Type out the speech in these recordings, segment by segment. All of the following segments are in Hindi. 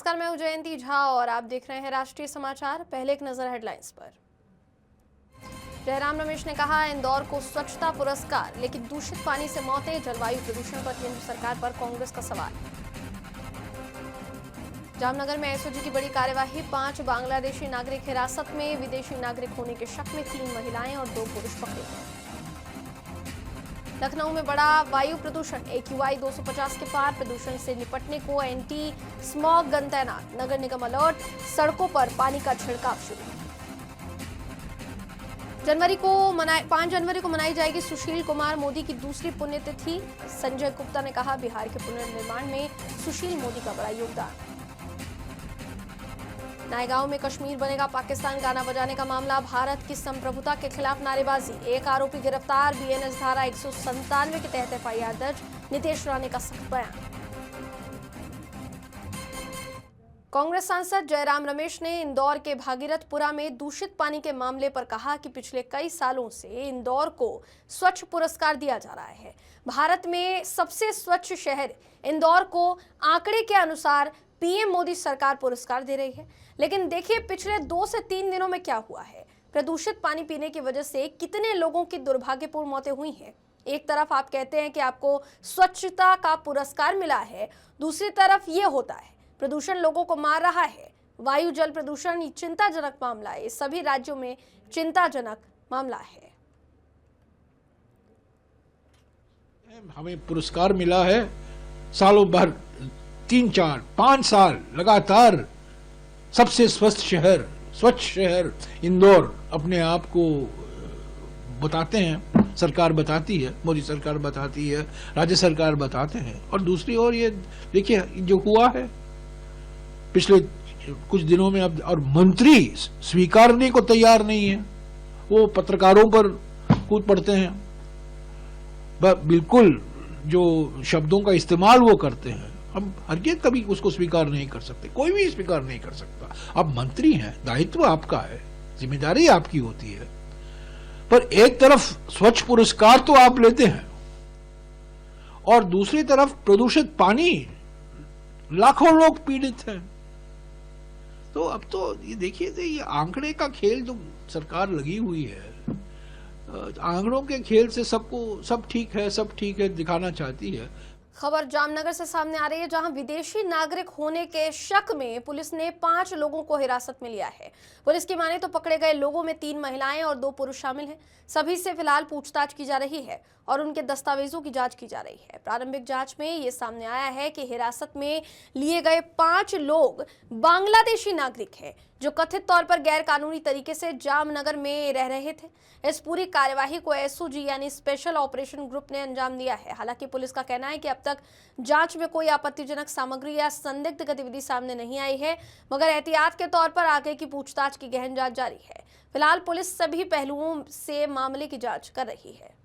नमस्कार, मैं हूं जयंती झा और आप देख रहे हैं राष्ट्रीय समाचार। पहले एक नजर हेडलाइंस पर। जयराम रमेश ने कहा इंदौर को स्वच्छता पुरस्कार, लेकिन दूषित पानी से मौतें। जलवायु प्रदूषण पर केंद्र सरकार पर कांग्रेस का सवाल। जामनगर में एसओजी की बड़ी कार्यवाही, 5 बांग्लादेशी नागरिक हिरासत में। विदेशी नागरिक होने के शक में 3 महिलाएं और 2 पुरुष पकड़े गए। लखनऊ में बड़ा वायु प्रदूषण, AQI 250 के पार। प्रदूषण से निपटने को एंटी स्मॉग गन तैनात। नगर निगम अलर्ट, सड़कों पर पानी का छिड़काव शुरू। 5 जनवरी को मनाई जाएगी सुशील कुमार मोदी की दूसरी पुण्यतिथि। संजय गुप्ता ने कहा बिहार के पुनर्निर्माण में सुशील मोदी का बड़ा योगदान। नायगांव में कश्मीर बनेगा पाकिस्तान, गाना बजाने का मामला। भारत की संप्रभुता के खिलाफ नारेबाजी, एक आरोपी गिरफ्तार। BNS धारा 197 के तहत FIR दर्ज। नीतीश राणे का सख्त बयान। कांग्रेस सांसद जयराम रमेश ने इंदौर के भागीरथपुरा में दूषित पानी के मामले पर कहा कि पिछले कई सालों से इंदौर को स्वच्छ पुरस्कार दिया जा रहा है। भारत में सबसे स्वच्छ शहर इंदौर को आंकड़े के अनुसार PM मोदी सरकार पुरस्कार दे रही है। लेकिन देखिए पिछले 2 से 3 दिनों में क्या हुआ है। प्रदूषित पानी पीने की वजह से कितने लोगों की दुर्भाग्यपूर्ण मौतें हुई हैं। एक तरफ आप कहते हैं कि आपको स्वच्छता का पुरस्कार मिला है, दूसरी तरफ ये होता है प्रदूषण लोगों को मार रहा है। वायु जल प्रदूषण चिंताजनक मामला है, सभी राज्यों में चिंताजनक मामला है। हमें पुरस्कार मिला है सालों भर, 3, 4, 5 साल लगातार सबसे स्वच्छ शहर इंदौर अपने आप को बताते हैं। सरकार बताती है, मोदी सरकार बताती है, राज्य सरकार बताते हैं। और दूसरी ओर ये देखिए जो हुआ है पिछले कुछ दिनों में, अब और मंत्री स्वीकारने को तैयार नहीं है। वो पत्रकारों पर कूद पड़ते हैं, बिल्कुल जो शब्दों का इस्तेमाल वो करते हैं। हम हरगिज़ कभी उसको स्वीकार नहीं कर सकते, कोई भी स्वीकार नहीं कर सकता। आप मंत्री हैं, दायित्व आपका है, जिम्मेदारी आपकी होती है। पर एक तरफ स्वच्छ पुरस्कार तो आप लेते हैं और दूसरी तरफ प्रदूषित पानी, लाखों लोग पीड़ित हैं। तो अब तो ये देखिए, ये आंकड़े का खेल जो सरकार लगी हुई है, आंकड़ों के खेल से सब ठीक है दिखाना चाहती है। खबर जामनगर से सामने आ रही है, जहां विदेशी नागरिक होने के शक में पुलिस ने 5 लोगों को हिरासत में लिया है। पुलिस की माने तो पकड़े गए लोगों में 3 महिलाएं और 2 पुरुष शामिल हैं। सभी से फिलहाल पूछताछ की जा रही है और उनके दस्तावेजों की जांच की जा रही है। प्रारंभिक जांच में ये सामने आया है कि हिरासत में लिए गए 5 लोग बांग्लादेशी नागरिक हैं, जो कथित तौर पर गैर कानूनी तरीके से जामनगर में रह रहे थे। इस पूरी कार्यवाही को SOG यानी स्पेशल ऑपरेशन ग्रुप ने अंजाम दिया है। हालांकि पुलिस का कहना है कि अब तक जांच में कोई आपत्तिजनक सामग्री या संदिग्ध गतिविधि सामने नहीं आई है, मगर एहतियात के तौर पर आगे की पूछताछ की गहन जांच जारी है। फिलहाल पुलिस सभी पहलुओं से मामले की जांच कर रही है।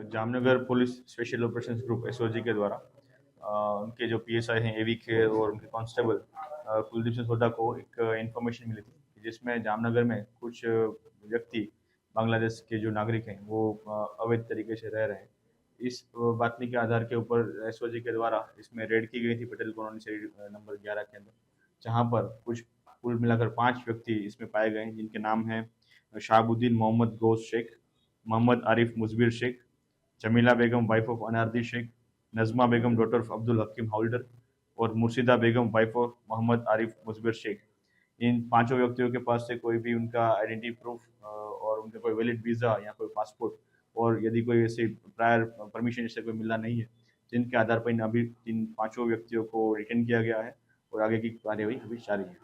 Jamnagar police special operations group SOG के द्वारा उनके जो PSI हैं AV खेर और उनके कांस्टेबल कुलदीप सिंह सोदा को एक इन्फॉर्मेशन मिली थी, जिसमें जामनगर में कुछ व्यक्ति बांग्लादेश के जो नागरिक हैं वो अवैध तरीके से रह रहे हैं। इस बातमी के आधार के ऊपर SOG के द्वारा इसमें रेड की गई थी पटेल कॉलोनी से नंबर 11 के अंदर, जहाँ पर कुछ कुल मिलाकर 5 व्यक्ति इसमें पाए गए, जिनके नाम हैं Shahbuddin Mohammad Gaus Shaikh, Mohammad Arif Mujbir Shaikh, Jamila Begum wife of Anardi Shaikh, Najma Begum daughter of Abdul Hakim Howlader और मुर्शिदा बेगम वाइफ ऑफ मोहम्मद आरिफ मुजबिर शेख। इन 5 व्यक्तियों के पास से कोई भी उनका आइडेंटिटी प्रूफ और उनका कोई वैलिड वीज़ा या कोई पासपोर्ट और यदि कोई ऐसे प्रायर परमिशन इससे कोई मिला नहीं है, जिनके आधार पर अभी इन 5 व्यक्तियों को रिटेन किया गया है और आगे की कार्यवाही अभी जारी है।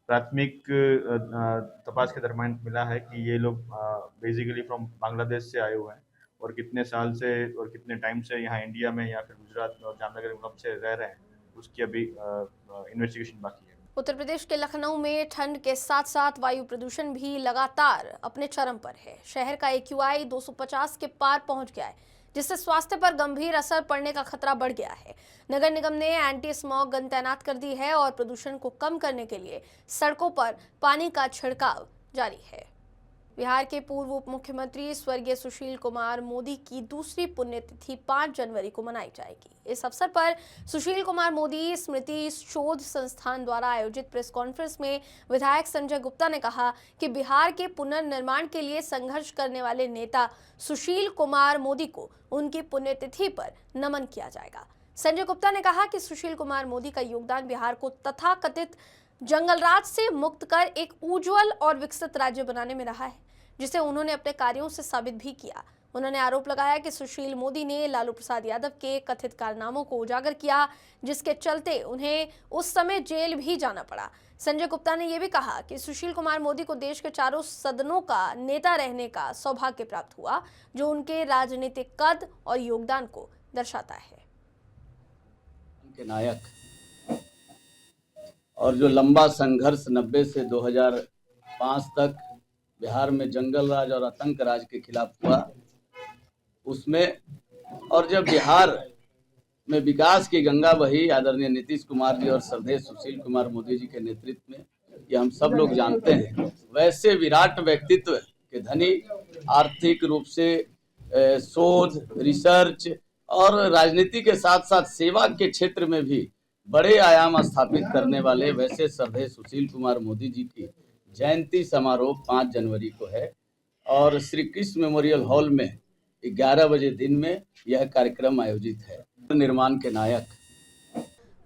प्राथमिक तपास के दरमियान मिला है कि ये लोग बेसिकली फ्रॉम बांग्लादेश से आए हुए हैं और कितने साल से और कितने टाइम से यहाँ इंडिया में या फिर गुजरात और जामनगर में कब से रह रहे हैं, उसकी अभी इन्वेस्टिगेशन बाकी है। उत्तर प्रदेश के लखनऊ में ठंड के साथ साथ वायु प्रदूषण भी लगातार अपने चरम पर है। शहर का AQI 250 के पार पहुंच गया है, जिससे स्वास्थ्य पर गंभीर असर पड़ने का खतरा बढ़ गया है। नगर निगम ने एंटी स्मॉग गन तैनात कर दी है और प्रदूषण को कम करने के लिए सड़कों पर पानी का छिड़काव जारी है। बिहार के पूर्व उप मुख्यमंत्री स्वर्गीय सुशील कुमार मोदी की दूसरी पुण्यतिथि 5 जनवरी को मनाई जाएगी। इस अवसर पर सुशील कुमार मोदी स्मृति शोध संस्थान द्वारा आयोजित प्रेस कॉन्फ्रेंस में विधायक संजय गुप्ता ने कहा कि बिहार के पुनर्निर्माण के लिए संघर्ष करने वाले नेता सुशील कुमार मोदी को उनकी पुण्यतिथि पर नमन किया जाएगा। संजय गुप्ता ने कहा कि सुशील कुमार मोदी का योगदान बिहार को तथाकथित जंगलराज से मुक्त कर एक उज्जवल और विकसित राज्य बनाने में रहा है, जिसे उन्होंने अपने कार्यों से साबित भी किया। उन्होंने आरोप लगाया कि सुशील मोदी ने लालू प्रसाद यादव के कथित कारनामों को उजागर किया, जिसके चलते उन्हें उस समय जेल भी जाना पड़ा। संजय गुप्ता ने यह भी कहा कि सुशील कुमार मोदी को देश के चारों सदनों का नेता रहने का सौभाग्य प्राप्त हुआ, जो उनके राजनीतिक कद और योगदान को दर्शाता है। के नायक और जो लंबा संघर्ष 90 से 2005 तक बिहार में जंगल राज और आतंक राज के खिलाफ हुआ, उसमें और जब बिहार में विकास की गंगा बही आदरणीय नीतीश कुमार जी और श्रद्धेय सुशील कुमार मोदी जी के नेतृत्व में, ये हम सब लोग जानते हैं। वैसे विराट व्यक्तित्व के धनी, आर्थिक रूप से शोध, रिसर्च और राजनीति के साथ साथ सेवा के क्षेत्र में भी बड़े आयाम स्थापित करने वाले वैसे श्रद्धेय सुशील कुमार मोदी जी की जयंती समारोह 5 जनवरी को है और श्री कृष्ण मेमोरियल हॉल में 11 बजे दिन में यह कार्यक्रम आयोजित है। निर्माण के नायक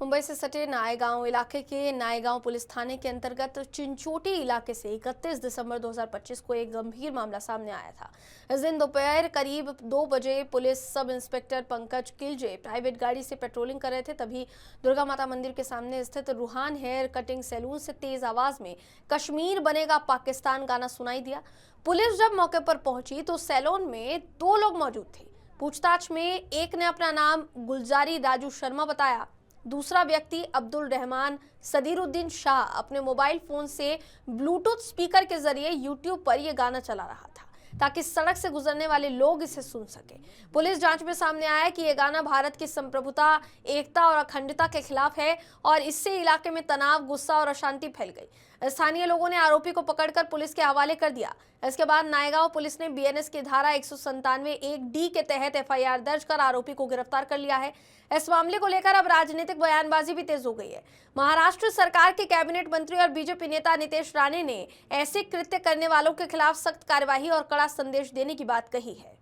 मुंबई से सटे नायगांव इलाके के नायगांव पुलिस थाने के अंतर्गत चिंचोटी इलाके से 31 दिसंबर 2025 को एक गंभीर मामला सामने आया था। इस दिन दोपहर करीब 2 बजे police sub inspector Pankaj किलजे private गाड़ी से पेट्रोलिंग कर रहे थे। तभी दुर्गा माता मंदिर के सामने स्थित रूहान हेयर कटिंग सैलून से तेज आवाज में कश्मीर बनेगा पाकिस्तान गाना सुनाई दिया। पुलिस जब मौके पर पहुंची तो सैलून में 2 लोग मौजूद थे। पूछताछ में एक ने अपना नाम गुलजारी राजू शर्मा बताया। दूसरा व्यक्ति अब्दुल रहमान सदीरुद्दीन शाह अपने मोबाइल फोन से ब्लूटूथ स्पीकर के जरिए यूट्यूब पर यह गाना चला रहा था ताकि सड़क से गुजरने वाले लोग इसे सुन सके। पुलिस जांच में सामने आया कि यह गाना भारत की संप्रभुता, एकता और अखंडता के खिलाफ है और इससे इलाके में तनाव, गुस्सा और अशांति फैल गई। स्थानीय लोगों ने आरोपी को पकड़कर पुलिस के हवाले कर दिया। इसके बाद नायगांव पुलिस ने बीएनएस की धारा 197(1)D के तहत एफआईआर दर्ज कर आरोपी को गिरफ्तार कर लिया है। इस मामले को लेकर अब राजनीतिक बयानबाजी भी तेज हो गई है। महाराष्ट्र सरकार के कैबिनेट मंत्री और बीजेपी नेता नितेश राणे ने ऐसे कृत्य करने वालों के खिलाफ सख्त कार्यवाही और कड़ा संदेश देने की बात कही है।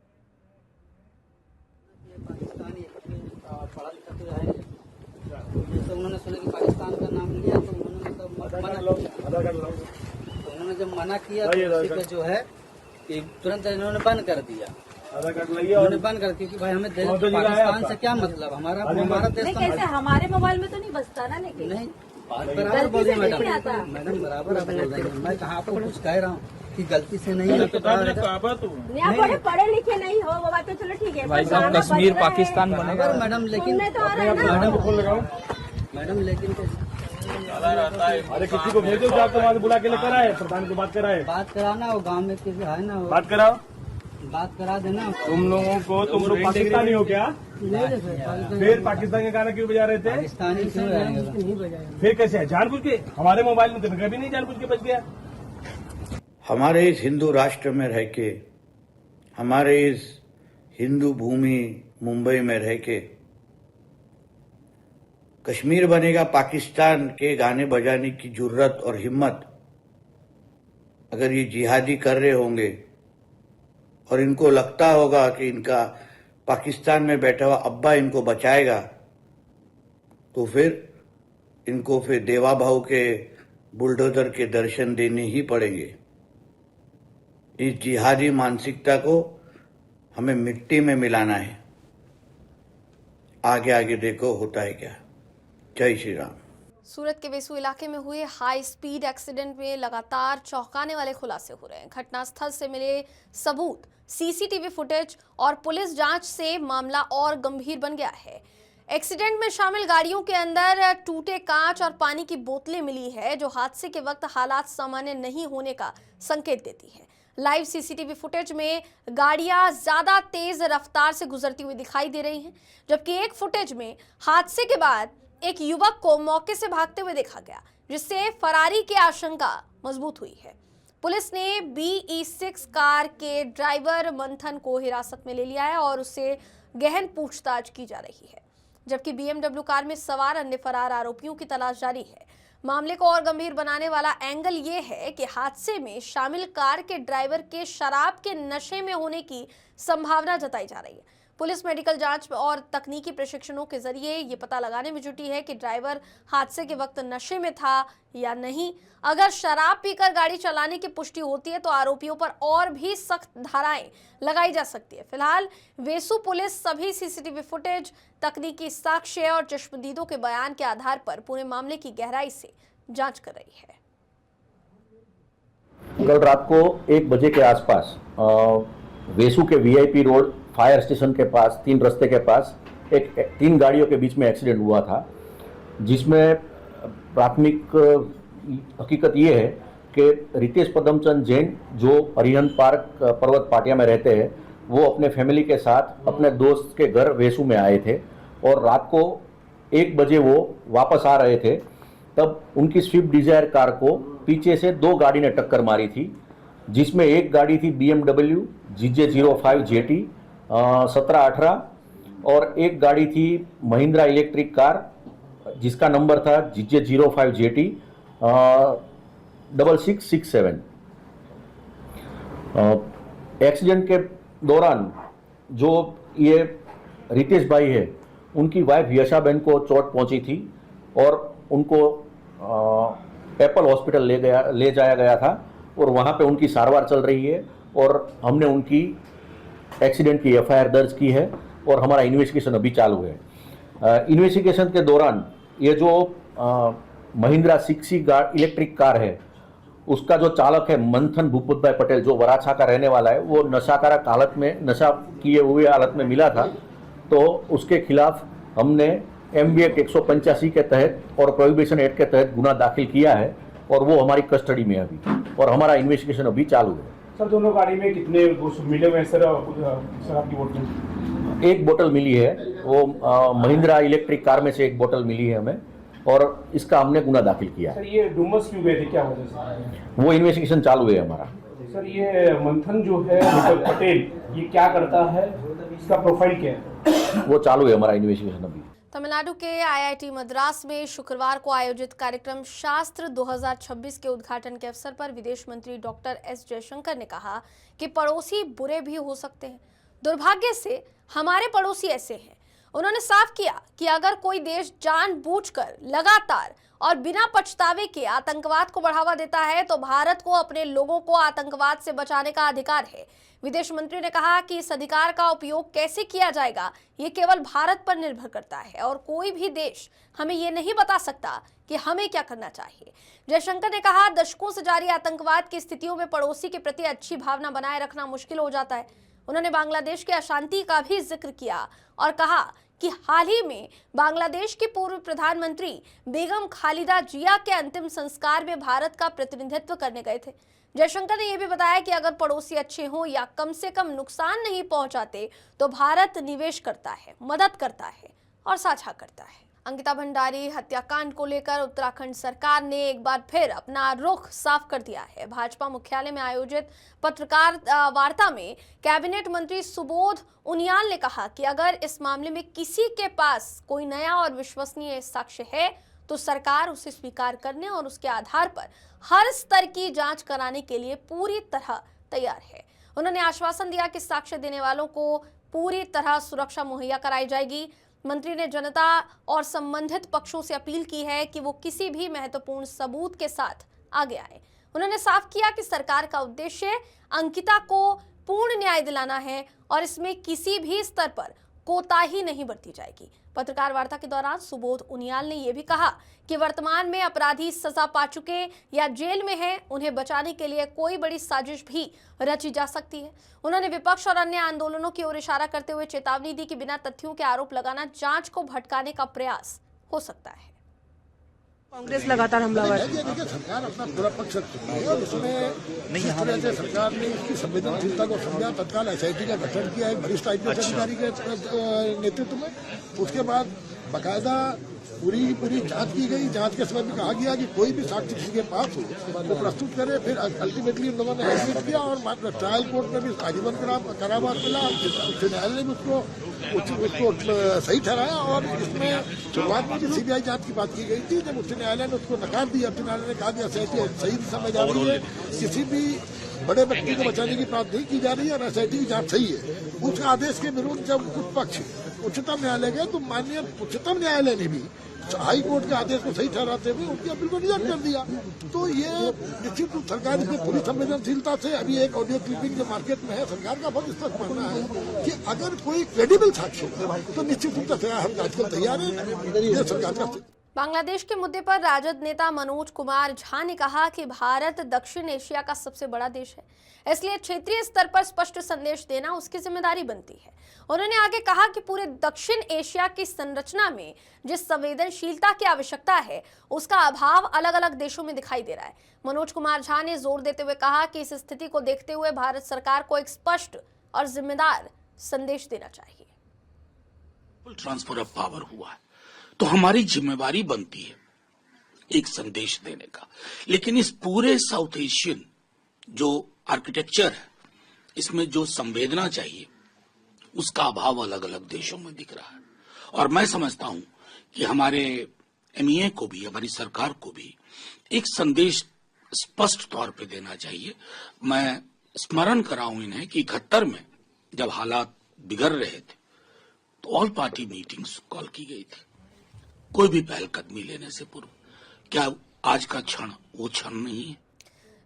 जैसे उन्होंने सुना कि पाकिस्तान का नाम लिया तो उन्होंने उन्होंने जब मना किया तो उसी पे जो है कि तुरंत इन्होंने बंद कर दिया। उन्होंने बंद कर, क्योंकि भाई हमें पाकिस्तान से क्या मतलब, हमारा देश कैसे हमारे मोबाइल में तो नहीं बजता ना। लेकिन नहीं, बराबर बोलिए मैडम बराबर आप बोल रहे हैं। मैं कहाँ पर कुछ कह रहा हूँ कि गलती से नहीं है। पढ़े लिखे नहीं हो वो बात तो चलो ठीक है, भाई साहब कश्मीर पाकिस्तान बनेगा मैडम, लेकिन मैडम लेकिन अरे किसी को भेजो जो आपको वहाँ बुला के लेकर आए, प्रधान को बात कराए, बात कराना वो गांव में किसी है ना, बात कराओ, बात करा देना। तुम लोगों को, तुम लोग पाकिस्तानी हो क्या? फिर पाकिस्तान के गाना क्यों बजा रहे थे? पाकिस्तानी क्यों बजाएंगे? फिर कैसे है? जानबूझ के हमारे मोबाइल में तो कभी नहीं जानबूझ के बज गया। हमारे इस हिंदू राष्ट्र में रह के, हमारे इस हिंदू भूमि मुंबई में रह के कश्मीर बनेगा पाकिस्तान के गाने बजाने की जुर्रत और हिम्मत अगर ये जिहादी कर रहे होंगे और इनको लगता होगा कि इनका पाकिस्तान में बैठा हुआ अब्बा इनको बचाएगा, तो फिर इनको फिर देवा भाऊ के बुलडोजर के दर्शन देने ही पड़ेंगे। इस जिहादी मानसिकता को हमें मिट्टी में मिलाना है। आगे आगे देखो होता है क्या। जय श्री राम। सूरत के वेसू इलाके में हुए हाई स्पीड एक्सीडेंट में लगातार चौंकाने वाले खुलासे हो रहे हैं। घटनास्थल से मिले सबूत, सीसीटीवी फुटेज और पुलिस जांच से मामला और गंभीर बन गया है। एक्सीडेंट में शामिल गाड़ियों के अंदर टूटे कांच और पानी की बोतलें मिली है, जो हादसे के वक्त हालात सामान्य नहीं होने का संकेत देती है। लाइव सीसीटीवी फुटेज में गाड़ियां ज्यादा तेज रफ्तार से गुजरती हुई दिखाई दे रही हैं, जबकि एक फुटेज में हादसे के बाद एक युवक को मौके से भागते हुए देखा गया, जिससे फरारी की आशंका मजबूत हुई है। पुलिस ने BE6 कार के ड्राइवर मंथन को हिरासत में ले लिया है और उससे गहन पूछताछ की जा रही है, जबकि BMW कार में सवार अन्य फरार आरोपियों की तलाश जारी है। मामले को और गंभीर बनाने वाला एंगल ये है कि हादसे में शामिल कार के ड्राइवर के शराब के नशे में होने की संभावना जताई जा रही है। पुलिस मेडिकल जांच और तकनीकी प्रशिक्षणों के जरिए ये पता लगाने में जुटी है कि ड्राइवर हादसे के वक्त नशे में था या नहीं। अगर शराब पीकर गाड़ी चलाने की पुष्टि होती है तो आरोपियों पर और भी सख्त धाराएं लगाई जा सकती है। फिलहाल वेसु पुलिस सभी CCTV फुटेज, तकनीकी साक्ष्य और चश्मदीदों के बयान के आधार पर पूरे मामले की गहराई से जांच कर रही है। कल रात को 1 बजे के आसपास वेसु के VIP रोड फायर स्टेशन के पास 3 रस्ते के पास 3 गाड़ियों के बीच में एक्सीडेंट हुआ था, जिसमें प्राथमिक हकीकत ये है कि रितेश पदमचंद जैन जो हरिहंत पार्क पर्वत पाटिया में रहते हैं, वो अपने फैमिली के साथ अपने दोस्त के घर वेसु में आए थे और रात को 1 बजे वो वापस आ रहे थे। तब उनकी स्विफ्ट डिजायर कार को पीछे से 2 गाड़ी ने टक्कर मारी थी, जिसमें एक गाड़ी थी BMW GJ05 JT 1718 और एक गाड़ी थी महिंद्रा इलेक्ट्रिक कार जिसका नंबर था GJ05 JT 6667। एक्सीडेंट के दौरान जो ये रितेश भाई है, उनकी वाइफ यशाबेन को चोट पहुंची थी और उनको एप्पल हॉस्पिटल ले जाया गया था और वहाँ पे उनकी सारवार चल रही है और हमने उनकी एक्सीडेंट की FIR दर्ज की है और हमारा इन्वेस्टिगेशन अभी चालू है। इन्वेस्टिगेशन के दौरान ये जो महिंद्रा 6C इलेक्ट्रिक कार है, उसका जो चालक है मंथन भूपत भाई पटेल, जो वराछा का रहने वाला है, वो नशाकारक हालत में, नशा किए हुए हालत में मिला था, तो उसके खिलाफ हमने MB एक्ट 185 के तहत और प्रोहिबिशन एक्ट के तहत गुना दाखिल किया है और वो हमारी कस्टडी में है अभी और हमारा इन्वेस्टिगेशन अभी चालू है। सर, दोनों गाड़ी में कितने मिले हुए सर आपकी बोतल? 1 बोतल मिली है, वो महिंद्रा इलेक्ट्रिक कार में से 1 बोतल मिली है हमें और इसका हमने गुना दाखिल किया है। सर, ये डुमस क्यों गए थे, क्या वजह से? वो इन्वेस्टिगेशन चालू है हमारा। सर, ये मंथन जो है पटेल, ये क्या करता है, इसका प्रोफाइल क्या है? वो चालू है हमारा इन्वेस्टिगेशन अभी। तमिलनाडु के IIT मद्रास में शुक्रवार को आयोजित कार्यक्रम शास्त्र 2026 के उद्घाटन के अवसर पर विदेश मंत्री डॉक्टर S जयशंकर ने कहा कि पड़ोसी बुरे भी हो सकते हैं। दुर्भाग्य से हमारे पड़ोसी ऐसे हैं। उन्होंने साफ किया कि अगर कोई देश जानबूझकर लगातार और बिना पछतावे के आतंकवाद को बढ़ावा देता है तो भारत को अपने लोगों को आतंकवाद से बचाने का अधिकार है। विदेश मंत्री ने कहा कि इस अधिकार का उपयोग कैसे किया जाएगा ये केवल भारत पर निर्भर करता है और कोई भी देश हमें ये नहीं बता सकता कि हमें क्या करना चाहिए। जयशंकर ने कहा, दशकों से जारी आतंकवाद की स्थितियों में पड़ोसी के प्रति अच्छी भावना बनाए रखना मुश्किल हो जाता है। उन्होंने बांग्लादेश की अशांति का भी जिक्र किया और कहा कि हाल ही में बांग्लादेश की पूर्व प्रधानमंत्री बेगम खालिदा जिया के अंतिम संस्कार में भारत का प्रतिनिधित्व करने गए थे। जयशंकर ने यह भी बताया कि अगर पड़ोसी अच्छे हों या कम से कम नुकसान नहीं पहुंचाते तो भारत निवेश करता है, मदद करता है और साझा करता है। अंकिता भंडारी हत्याकांड को लेकर उत्तराखंड सरकार ने एक बार फिर अपना रुख साफ कर दिया है। भाजपा मुख्यालय में आयोजित पत्रकार वार्ता में कैबिनेट मंत्री सुबोध उनियाल ने कहा कि अगर इस मामले में किसी के पास कोई नया और विश्वसनीय साक्ष्य है तो सरकार उसे स्वीकार करने और उसके आधार पर हर स्तर की जांच कराने के लिए पूरी तरह तैयार है। उन्होंने आश्वासन दिया कि साक्ष्य देने वालों को पूरी तरह सुरक्षा मुहैया कराई जाएगी। मंत्री ने जनता और संबंधित पक्षों से अपील की है कि वो किसी भी महत्वपूर्ण सबूत के साथ आगे आए। उन्होंने साफ किया कि सरकार का उद्देश्य अंकिता को पूर्ण न्याय दिलाना है और इसमें किसी भी स्तर पर कोताही नहीं बरती जाएगी। पत्रकार वार्ता के दौरान सुबोध उनियाल ने यह भी कहा कि वर्तमान में अपराधी सजा पा चुके या जेल में हैं, उन्हें बचाने के लिए कोई बड़ी साजिश भी रची जा सकती है। उन्होंने विपक्ष और अन्य आंदोलनों की ओर इशारा करते हुए चेतावनी दी कि बिना तथ्यों के आरोप लगाना जांच को भटकाने का प्रयास हो सकता है। कांग्रेस लगातार हमलावर है। देखिए, सरकार अपना पूरा पक्ष रखती है और उसमें जिस तरह से सरकार ने इसकी संवेदनशीलता को समझा, तत्काल SIT का गठन किया है वरिष्ठ IPS अधिकारी के नेतृत्व में। उसके बाद बाकायदा पूरी जांच की गई। जांच के समय में कहा गया कि कोई भी साक्ष्य किसी के पास हो वो प्रस्तुत करे। फिर अल्टीमेटली उन लोगों ने एडमिट किया और ट्रायल कोर्ट में भी आजीवन कारावास मिला। उच्च न्यायालय ने उसको सही ठहराया और इसमें शुरुआत में भी सीबीआई जांच की बात की गई थी। जब उच्च न्यायालय ने उसको नकार दिया, उच्च न्यायालय ने कहा कि एसआईटी सही दिशा में जा रही है, किसी भी बड़े व्यक्ति को बचाने की बात नहीं की जा रही है और एसआईटी की जांच सही है। उस आदेश के विरुद्ध जब कुछ पक्ष उच्चतम न्यायालय गए तो माननीय उच्चतम न्यायालय ने भी हाई कोर्ट के आदेश को सही ठहराते हुए उनकी अपील को निरस्त कर दिया। तो ये निश्चित रूप सरकार इसमें पूरी संवेदनशीलता से, अभी एक ऑडियो क्लिपिंग जो मार्केट में है, सरकार का बहुत स्पष्ट मानना है कि अगर कोई क्रेडिबल साक्ष्य हो तो निश्चित रूप से हम आजकल तैयार हैं। ये सरकार का। बांग्लादेश के मुद्दे पर राजद नेता मनोज कुमार झा ने कहा कि भारत दक्षिण एशिया का सबसे बड़ा देश है, इसलिए क्षेत्रीय स्तर पर स्पष्ट संदेश देना उसकी जिम्मेदारी बनती है। उन्होंने आगे कहा कि पूरे दक्षिण एशिया की संरचना में जिस संवेदनशीलता की आवश्यकता है उसका अभाव अलग अलग देशों में दिखाई दे रहा है। मनोज कुमार झा ने जोर देते हुए कहा कि इस स्थिति को देखते हुए भारत सरकार को एक स्पष्ट और जिम्मेदार संदेश देना चाहिए। ट्रांसफर ऑफ पावर हुआ है तो हमारी जिम्मेवारी बनती है एक संदेश देने का, लेकिन इस पूरे साउथ एशियन जो आर्किटेक्चर है इसमें जो संवेदना चाहिए उसका अभाव अलग अलग देशों में दिख रहा है। और मैं समझता हूं कि हमारे एमईए को भी, हमारी सरकार को भी एक संदेश स्पष्ट तौर पे देना चाहिए। मैं स्मरण कराऊं इन्हें कि 71 में जब हालात बिगड़ रहे थे तो ऑल पार्टी मीटिंग्स कॉल की गई थी कोई भी पहलकदमी लेने से पूर्व। क्या आज का क्षण वो क्षण नहीं है?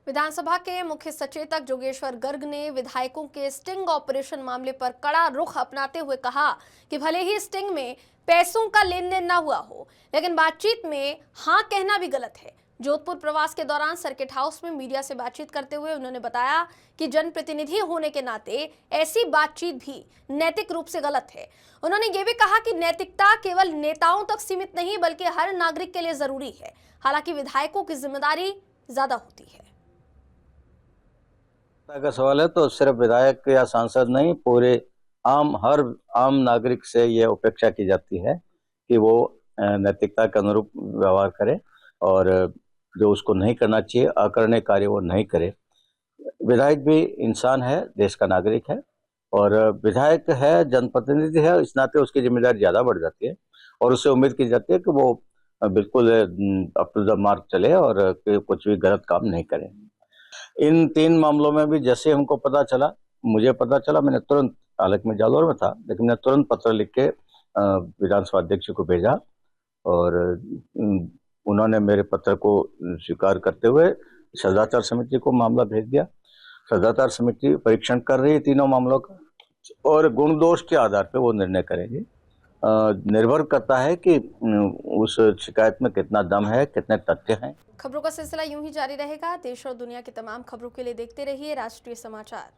विधानसभा के मुख्य सचेतक जोगेश्वर गर्ग ने विधायकों के स्टिंग ऑपरेशन मामले पर कड़ा रुख अपनाते हुए कहा कि भले ही स्टिंग में पैसों का लेन देन न हुआ हो, लेकिन बातचीत में हाँ कहना भी गलत है। जोधपुर प्रवास के दौरान सर्किट हाउस में मीडिया से बातचीत करते हुए उन्होंने बताया कि जनप्रतिनिधि होने के नाते ऐसी बातचीत भी नैतिक रूप से गलत है। उन्होंने ये भी कहा कि नैतिकता केवल नेताओं तक सीमित नहीं बल्कि हर नागरिक के लिए जरूरी है। हालांकि विधायकों की जिम्मेदारी ज्यादा होती है। का सवाल है तो सिर्फ विधायक या सांसद नहीं, पूरे हर आम नागरिक से यह अपेक्षा की जाती है कि वो नैतिकता के अनुरूप व्यवहार करे और जो उसको नहीं करना चाहिए, अकरण्य कार्य वो नहीं करे। विधायक भी इंसान है, देश का नागरिक है और विधायक है, जनप्रतिनिधि है, इस नाते उसकी जिम्मेदारी ज्यादा बढ़ जाती है और उससे उम्मीद की जाती है कि वो बिल्कुल अप टू द मार्क चले और कुछ भी गलत काम नहीं करे। इन 3 मामलों में भी जैसे हमको पता चला, मुझे पता चला, मैंने तुरंत, हालांकि मैं जालौर में था, लेकिन मैंने तुरंत पत्र लिख के विधानसभा अध्यक्ष को भेजा और उन्होंने मेरे पत्र को स्वीकार करते हुए सदाचार समिति को मामला भेज दिया। सदाचार समिति परीक्षण कर रही है तीनों मामलों का और गुण दोष के आधार पर वो निर्णय करेगी। निर्भर करता है कि उस शिकायत में कितना दम है, कितने तथ्य हैं। खबरों का सिलसिला यूं ही जारी रहेगा। देश और दुनिया की तमाम खबरों के लिए देखते रहिए राष्ट्रीय समाचार।